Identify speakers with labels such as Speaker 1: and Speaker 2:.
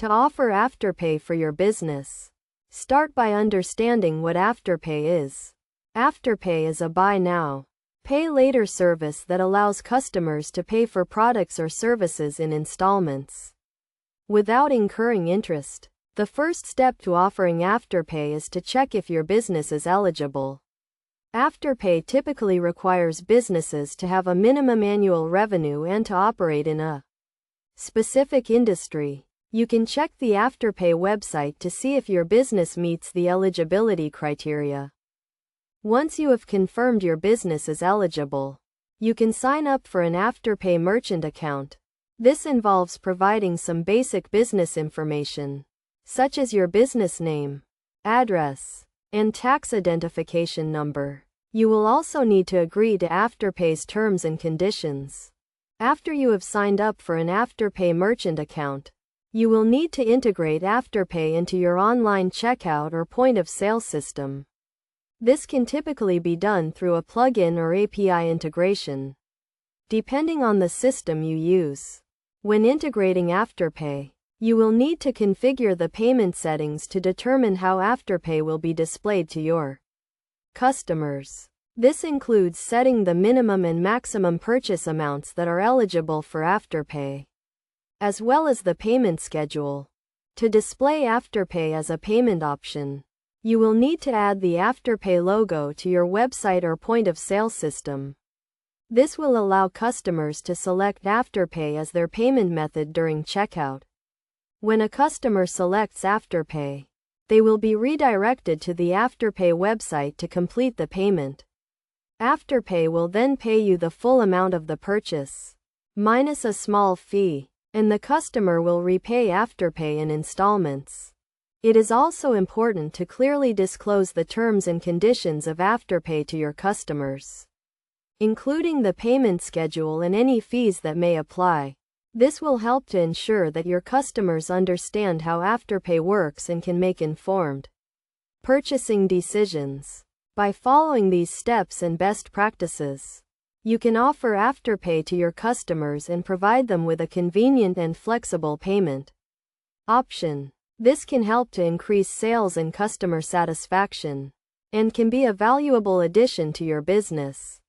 Speaker 1: To offer Afterpay for your business, start by understanding what Afterpay is. Afterpay is a buy now, pay later service that allows customers to pay for products or services in installments without incurring interest. The first step to offering Afterpay is to check if your business is eligible. Afterpay typically requires businesses to have a minimum annual revenue and to operate in a specific industry. You can check the Afterpay website to see if your business meets the eligibility criteria. Once you have confirmed your business is eligible, you can sign up for an Afterpay merchant account. This involves providing some basic business information, such as your business name, address, and tax identification number. You will also need to agree to Afterpay's terms and conditions. After you have signed up for an Afterpay merchant account, you will need to integrate Afterpay into your online checkout or point-of-sale system. This can typically be done through a plugin or API integration, depending on the system you use. When integrating Afterpay, you will need to configure the payment settings to determine how Afterpay will be displayed to your customers. This includes setting the minimum and maximum purchase amounts that are eligible for Afterpay, as well as the payment schedule. To display Afterpay as a payment option, you will need to add the Afterpay logo to your website or point-of-sale system. This will allow customers to select Afterpay as their payment method during checkout. When a customer selects Afterpay, they will be redirected to the Afterpay website to complete the payment. Afterpay will then pay you the full amount of the purchase, minus a small fee, and the customer will repay Afterpay in installments. It is also important to clearly disclose the terms and conditions of Afterpay to your customers, including the payment schedule and any fees that may apply. This will help to ensure that your customers understand how Afterpay works and can make informed purchasing decisions. By following these steps and best practices, you can offer Afterpay to your customers and provide them with a convenient and flexible payment option. This can help to increase sales and customer satisfaction, and can be a valuable addition to your business.